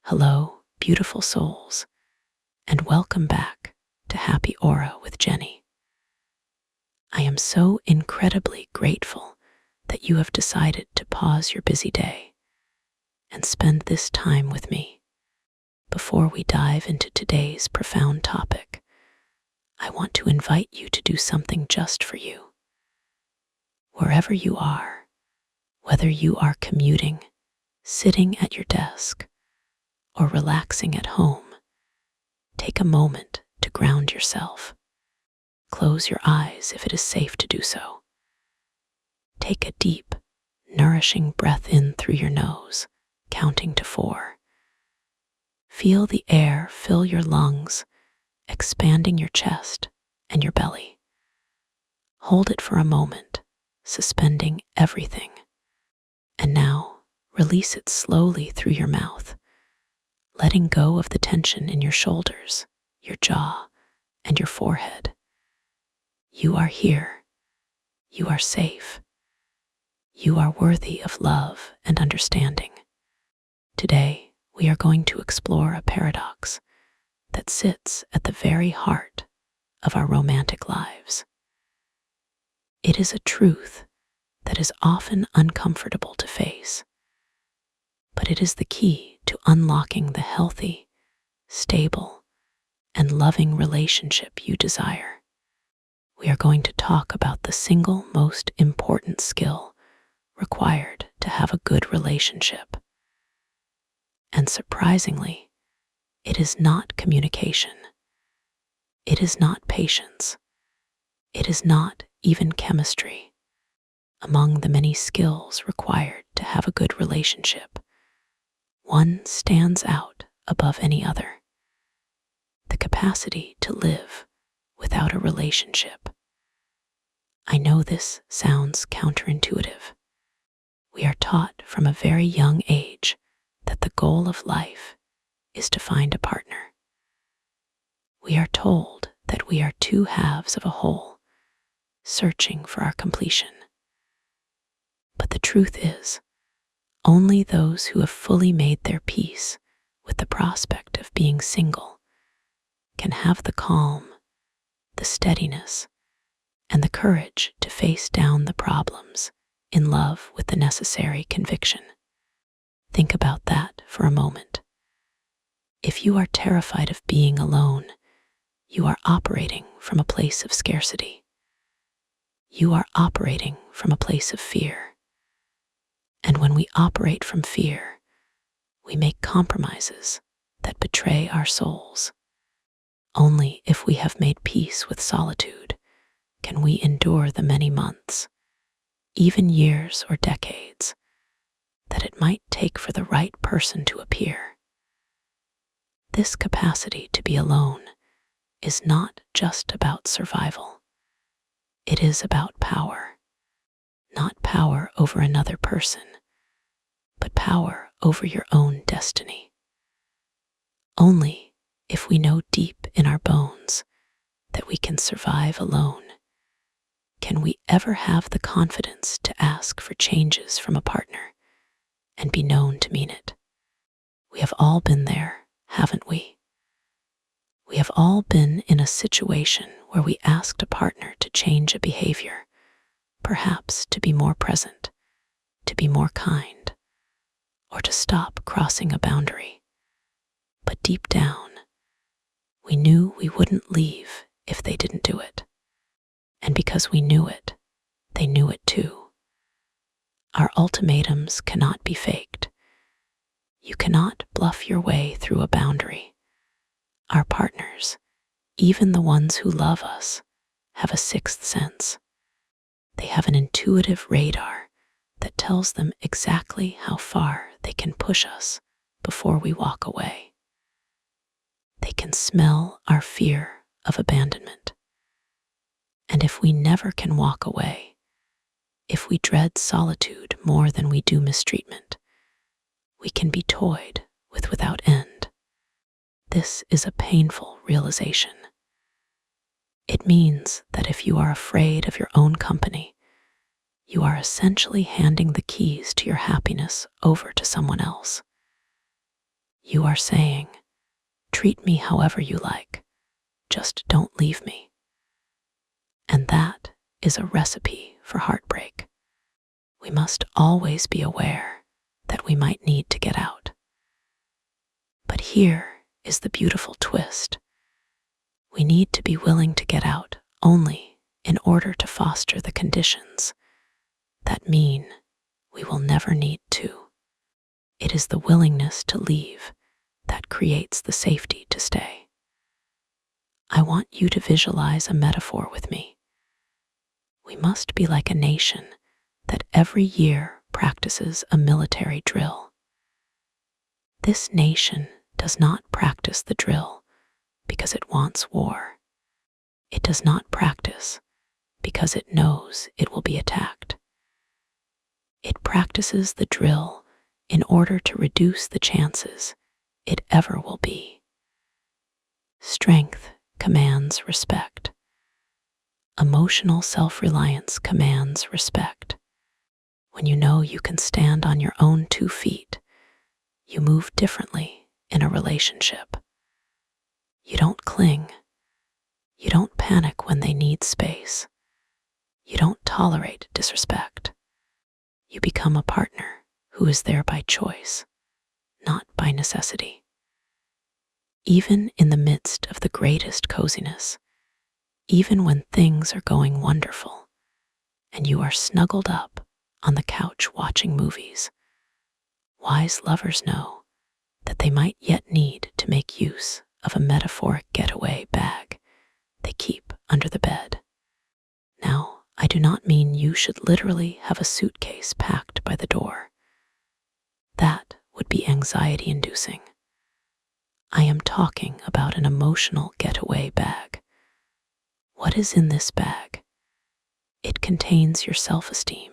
Hello, beautiful souls, and welcome back to Happy Aura with Jenny. I am so incredibly grateful that you have decided to pause your busy day and spend this time with me. Before we dive into today's profound topic, I want to invite you to do something just for you. Wherever you are, whether you are commuting, sitting at your desk, or relaxing at home, take a moment to ground yourself. Close your eyes if it is safe to do so. Take a deep, nourishing breath in through your nose, counting to 4. Feel the air fill your lungs, expanding your chest and your belly. Hold it for a moment, suspending everything. And now, release it slowly through your mouth, letting go of the tension in your shoulders, your jaw, and your forehead. You are here. You are safe. You are worthy of love and understanding. Today, we are going to explore a paradox that sits at the very heart of our romantic lives. It is a truth that is often uncomfortable to face, but it is the key to unlocking the healthy, stable, and loving relationship you desire. We are going to talk about the single most important skill required to have a good relationship. And surprisingly, it is not communication. It is not patience. It is not even chemistry. Among the many skills required to have a good relationship, one stands out above any other: the capacity to live without a relationship. I know this sounds counterintuitive. We are taught from a very young age that the goal of life is to find a partner. We are told that we are two halves of a whole, searching for our completion. But the truth is, only those who have fully made their peace with the prospect of being single can have the calm, the steadiness, and the courage to face down the problems in love with the necessary conviction. Think about that for a moment. If you are terrified of being alone, you are operating from a place of scarcity. You are operating from a place of fear. And when we operate from fear, we make compromises that betray our souls. Only if we have made peace with solitude can we endure the many months, even years or decades, that it might take for the right person to appear. This capacity to be alone is not just about survival. It is about power. Not power over another person, but power over your own destiny. Only if we know deep in our bones that we can survive alone, can we ever have the confidence to ask for changes from a partner and be known to mean it. We have all been there, haven't we? We have all been in a situation where we asked a partner to change a behavior, perhaps to be more present, to be more kind, or to stop crossing a boundary. But deep down, we knew we wouldn't leave if they didn't do it. And because we knew it, they knew it too. Our ultimatums cannot be faked. You cannot bluff your way through a boundary. Our partners, even the ones who love us, have a sixth sense. They have an intuitive radar that tells them exactly how far they can push us before we walk away. They can smell our fear of abandonment. And if we never can walk away, if we dread solitude more than we do mistreatment, we can be toyed with without end. This is a painful realization. It means that if you are afraid of your own company, you are essentially handing the keys to your happiness over to someone else. You are saying, treat me however you like, just don't leave me. And that is a recipe for heartbreak. We must always be aware that we might need to get out. But here is the beautiful twist. We need to be willing to get out only in order to foster the conditions that mean we will never need to. It is the willingness to leave that creates the safety to stay. I want you to visualize a metaphor with me. We must be like a nation that every year practices a military drill. This nation does not practice the drill because it wants war. It does not practice because it knows it will be attacked. It practices the drill in order to reduce the chances it ever will be. Strength commands respect. Emotional self-reliance commands respect. When you know you can stand on your own 2 feet, you move differently in a relationship. You don't cling. You don't panic when they need space. You don't tolerate disrespect. You become a partner who is there by choice, not by necessity. Even in the midst of the greatest coziness, even when things are going wonderful, and you are snuggled up on the couch watching movies, wise lovers know that they might yet need to make use of a metaphoric getaway bag they keep under the bed. Now, I do not mean you should literally have a suitcase packed by the door. That would be anxiety-inducing. I am talking about an emotional getaway bag. What is in this bag? It contains your self-esteem.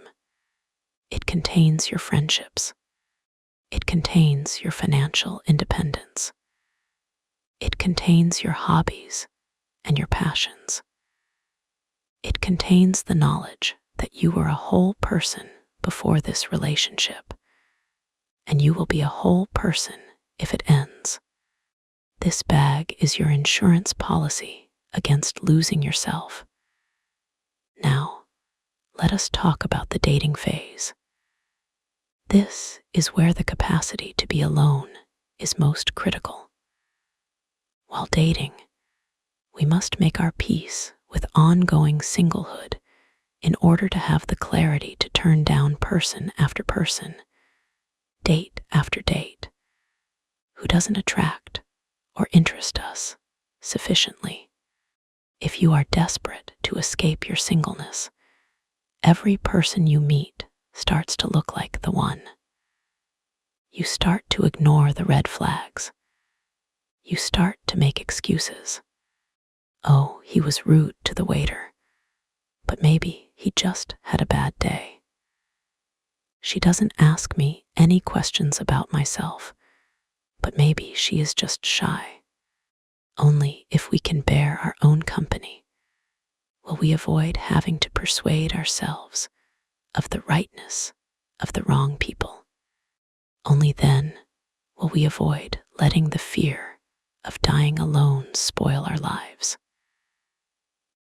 It contains your friendships. It contains your financial independence. It contains your hobbies and your passions. It contains the knowledge that you were a whole person before this relationship, and you will be a whole person if it ends. This bag is your insurance policy against losing yourself. Now, let us talk about the dating phase. This is where the capacity to be alone is most critical. While dating, we must make our peace with ongoing singlehood in order to have the clarity to turn down person after person, date after date, who doesn't attract or interest us sufficiently. If you are desperate to escape your singleness, every person you meet starts to look like the one. You start to ignore the red flags. You start to make excuses. Oh, he was rude to the waiter, but maybe he just had a bad day. She doesn't ask me any questions about myself, but maybe she is just shy. Only if we can bear our own company will we avoid having to persuade ourselves of the rightness of the wrong people. Only then will we avoid letting the fear of dying alone spoil our lives.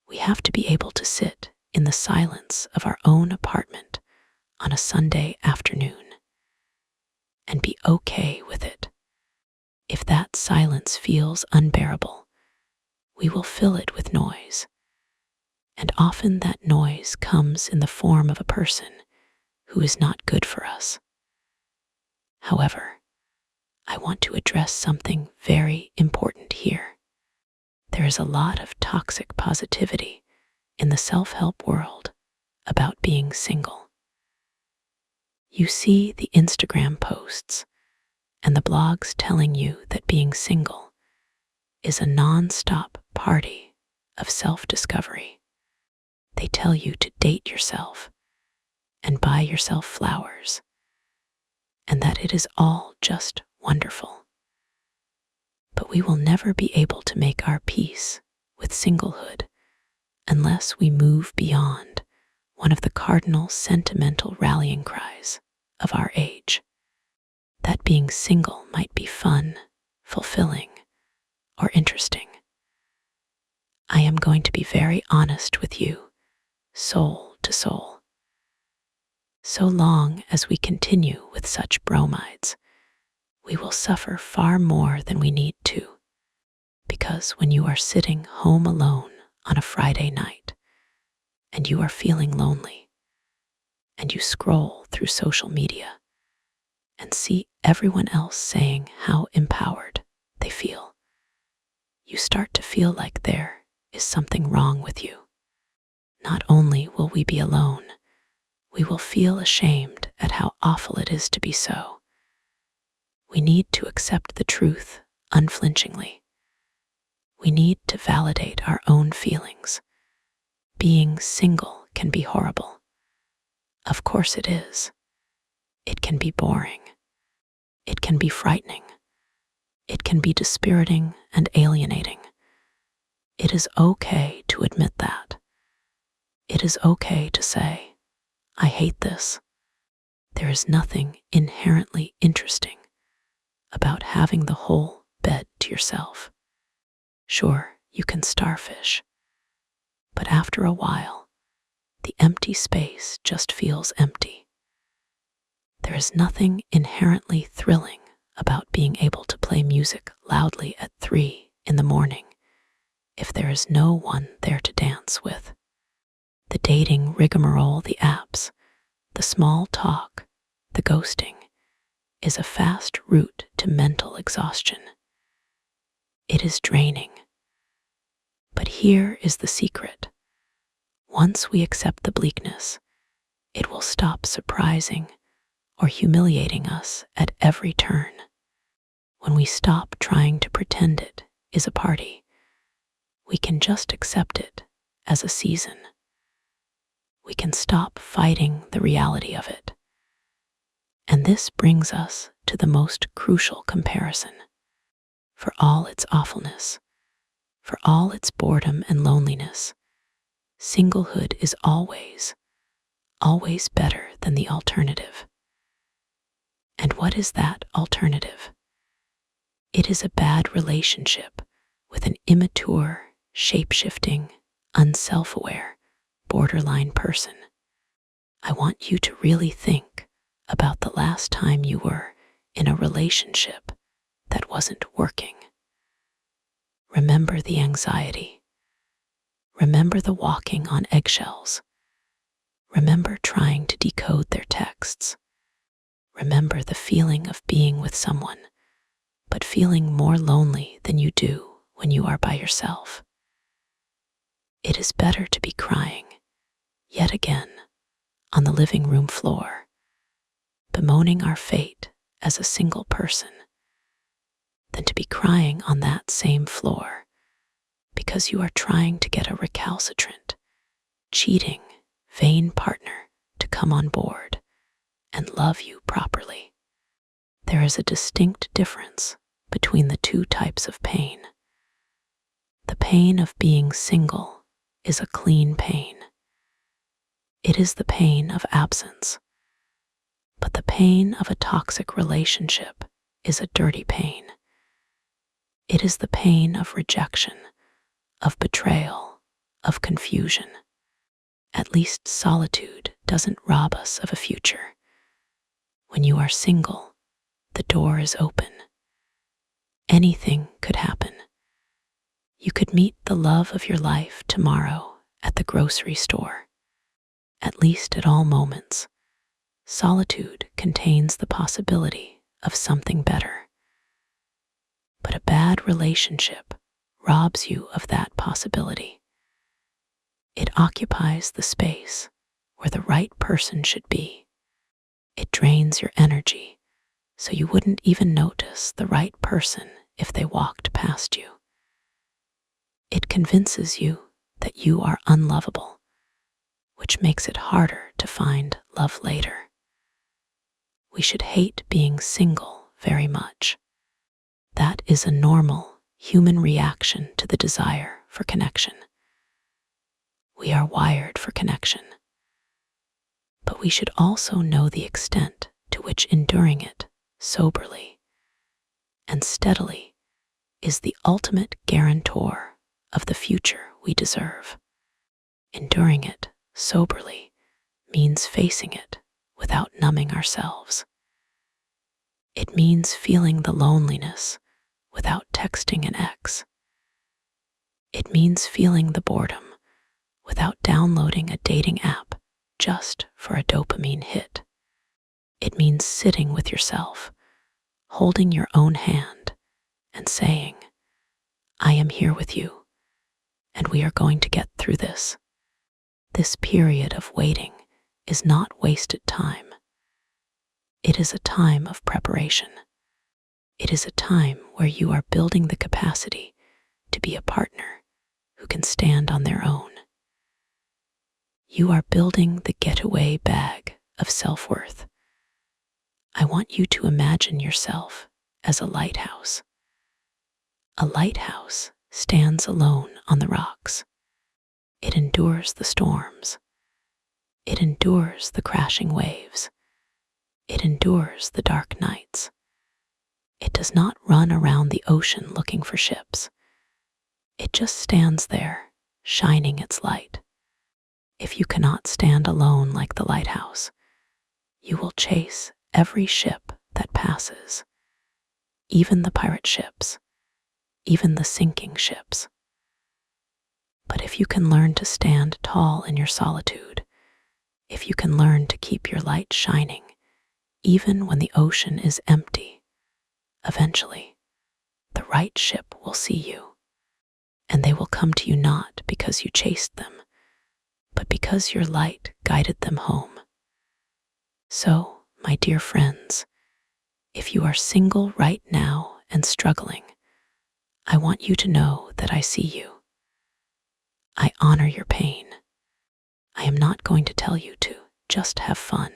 We have to be able to sit in the silence of our own apartment on a Sunday afternoon and be okay with it. If that silence feels unbearable, we will fill it with noise. And often that noise comes in the form of a person who is not good for us. However, I want to address something very important here. There is a lot of toxic positivity in the self-help world about being single. You see the Instagram posts and the blogs telling you that being single is a non-stop party of self-discovery. They tell you to date yourself and buy yourself flowers, and that it is all just wonderful. But we will never be able to make our peace with singlehood unless we move beyond one of the cardinal sentimental rallying cries of our age. that being single might be fun, fulfilling, or interesting. I am going to be very honest with you, soul to soul. So long as we continue with such bromides, we will suffer far more than we need to. Because when you are sitting home alone on a Friday night, and you are feeling lonely, and you scroll through social media and see everyone else saying how empowered they feel, you start to feel like there is something wrong with you. Not only will we be alone, we will feel ashamed at how awful it is to be so. We need to accept the truth unflinchingly. We need to validate our own feelings. Being single can be horrible. Of course it is. It can be boring. It can be frightening. It can be dispiriting and alienating. It is okay to admit that. It is okay to say, I hate this. There is nothing inherently interesting about having the whole bed to yourself. Sure, you can starfish, but after a while, the empty space just feels empty. There is nothing inherently thrilling about being able to play music loudly at 3 in the morning if there is no one there to dance with. The dating rigmarole, the apps, the small talk, the ghosting is a fast route to mental exhaustion. It is draining. But here is the secret. Once we accept the bleakness, it will stop surprising or humiliating us at every turn. When we stop trying to pretend it is a party, we can just accept it as a season. We can stop fighting the reality of it. And this brings us to the most crucial comparison. For all its awfulness, for all its boredom and loneliness, singlehood is always, always better than the alternative. And what is that alternative? It is a bad relationship with an immature, shape-shifting, unself-aware, borderline person. I want you to really think about the last time you were in a relationship that wasn't working. Remember the anxiety. Remember the walking on eggshells. Remember trying to decode their texts. Remember the feeling of being with someone, but feeling more lonely than you do when you are by yourself. It is better to be crying, yet again, on the living room floor, bemoaning our fate as a single person, than to be crying on that same floor because you are trying to get a recalcitrant, cheating, vain partner to come on board and love you properly. There is a distinct difference between the two types of pain. The pain of being single is a clean pain. It is the pain of absence. But the pain of a toxic relationship is a dirty pain. It is the pain of rejection, of betrayal, of confusion. At least solitude doesn't rob us of a future. When you are single, the door is open. Anything could happen. You could meet the love of your life tomorrow at the grocery store. At least at all moments, solitude contains the possibility of something better. But a bad relationship robs you of that possibility. It occupies the space where the right person should be. It drains your energy, so you wouldn't even notice the right person if they walked past you. It convinces you that you are unlovable, which makes it harder to find love later. We should hate being single very much. That is a normal human reaction to the desire for connection. We are wired for connection. But we should also know the extent to which enduring it soberly, and steadily is the ultimate guarantor of the future we deserve. Enduring it soberly means facing it without numbing ourselves. It means feeling the loneliness without texting an ex. It means feeling the boredom without downloading a dating app just for a dopamine hit. It means sitting with yourself, holding your own hand, and saying, I am here with you, and we are going to get through this. This period of waiting is not wasted time. It is a time of preparation. It is a time where you are building the capacity to be a partner who can stand on their own. You are building the getaway bag of self-worth. I want you to imagine yourself as a lighthouse. A lighthouse stands alone on the rocks. It endures the storms. It endures the crashing waves. It endures the dark nights. It does not run around the ocean looking for ships. It just stands there, shining its light. If you cannot stand alone like the lighthouse, you will chase every ship that passes, even the pirate ships, even the sinking ships. But if you can learn to stand tall in your solitude, if you can learn to keep your light shining, even when the ocean is empty, eventually, the right ship will see you, and they will come to you not because you chased them, but because your light guided them home. So, my dear friends, if you are single right now and struggling, I want you to know that I see you. I honor your pain. I am not going to tell you to just have fun.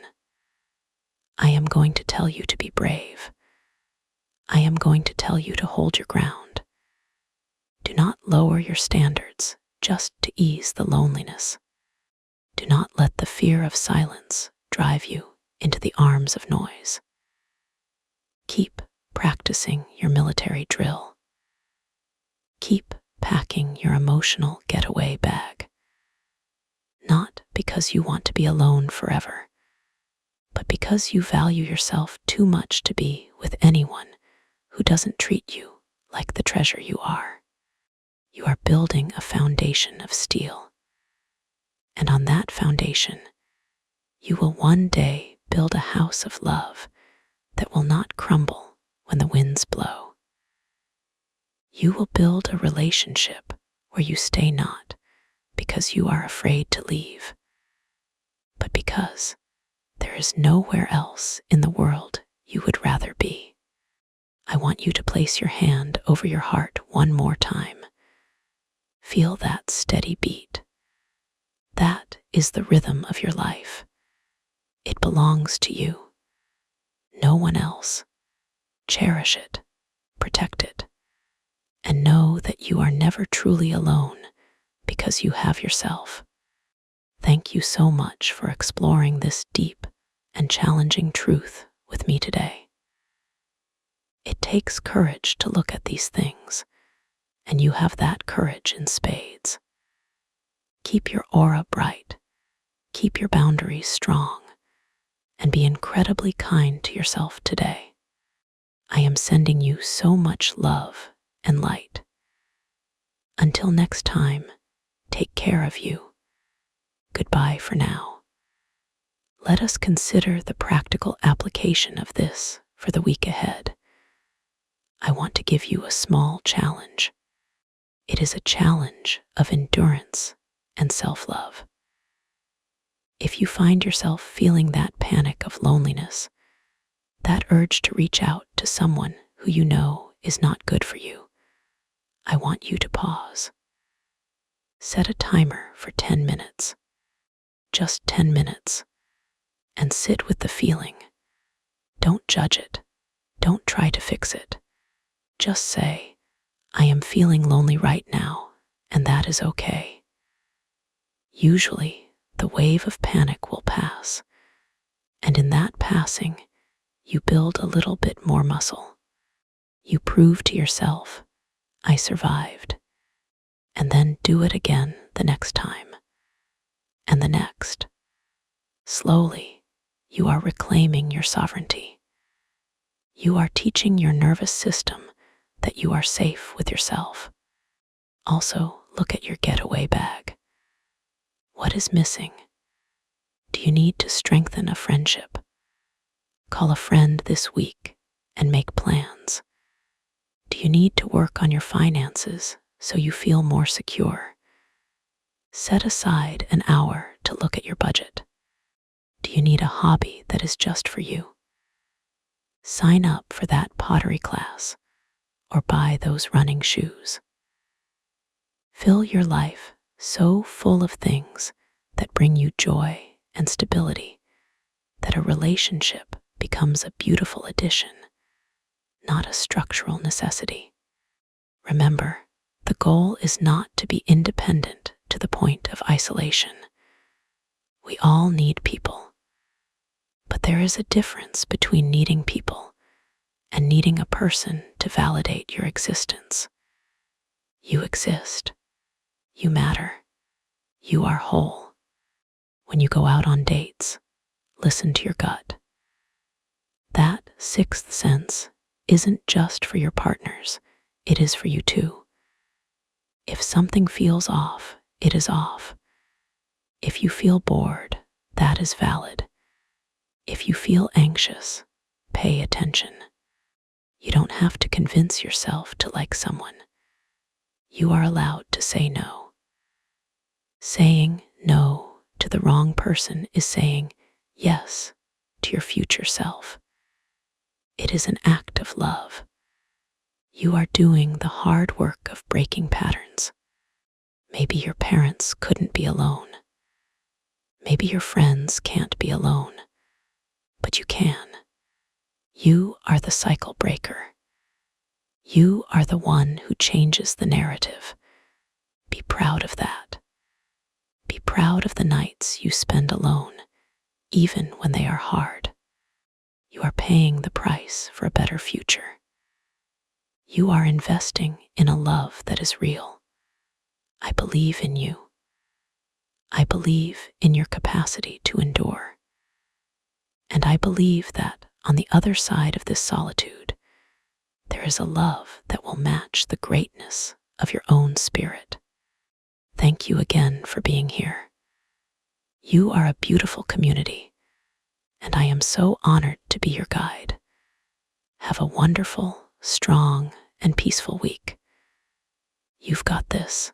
I am going to tell you to be brave. I am going to tell you to hold your ground. Do not lower your standards just to ease the loneliness. Do not let the fear of silence drive you into the arms of noise. Keep practicing your military drill. Keep packing your emotional getaway bag. Not because you want to be alone forever, but because you value yourself too much to be with anyone who doesn't treat you like the treasure you are. You are building a foundation of steel. And on that foundation, you will one day build a house of love that will not crumble when the winds blow. You will build a relationship where you stay not because you are afraid to leave, but because there is nowhere else in the world you would rather be. I want you to place your hand over your heart one more time. Feel that steady beat. That is the rhythm of your life. It belongs to you. No one else. Cherish it, protect it, and know that you are never truly alone because you have yourself. Thank you so much for exploring this deep and challenging truth with me today. It takes courage to look at these things, and you have that courage in spades. Keep your aura bright, keep your boundaries strong, and be incredibly kind to yourself today. I am sending you so much love and light. Until next time, take care of you. Goodbye for now. Let us consider the practical application of this for the week ahead. I want to give you a small challenge. It is a challenge of endurance and self-love. If you find yourself feeling that panic of loneliness, that urge to reach out to someone who you know is not good for you, I want you to pause. Set a timer for 10 minutes, just 10 minutes, and sit with the feeling. Don't judge it. Don't try to fix it. Just say, I am feeling lonely right now, and that is okay. Usually, the wave of panic will pass, and in that passing, you build a little bit more muscle. You prove to yourself, I survived. And then do it again the next time. And the next. Slowly, you are reclaiming your sovereignty. You are teaching your nervous system that you are safe with yourself. Also, look at your getaway bag. What is missing? Do you need to strengthen a friendship? Call a friend this week and make plans. Do you need to work on your finances so you feel more secure? Set aside an hour to look at your budget. Do you need a hobby that is just for you? Sign up for that pottery class or buy those running shoes. Fill your life so full of things that bring you joy and stability that a relationship becomes a beautiful addition, not a structural necessity. Remember, the goal is not to be independent to the point of isolation. We all need people, but there is a difference between needing people and needing a person to validate your existence. You exist. You matter. You are whole. When you go out on dates, listen to your gut. That sixth sense isn't just for your partners, it is for you too. If something feels off, it is off. If you feel bored, that is valid. If you feel anxious, pay attention. You don't have to convince yourself to like someone. You are allowed to say no. Saying no to the wrong person is saying yes to your future self. It is an act of love. You are doing the hard work of breaking patterns. Maybe your parents couldn't be alone. Maybe your friends can't be alone, but you can. You are the cycle breaker. You are the one who changes the narrative. Be proud of that. Be proud of the nights you spend alone, even when they are hard. You are paying the price for a better future. You are investing in a love that is real. I believe in you. I believe in your capacity to endure. And I believe that on the other side of this solitude, there is a love that will match the greatness of your own spirit. Thank you again for being here. You are a beautiful community, and I am so honored to be your guide. Have a wonderful, strong, and peaceful week. You've got this.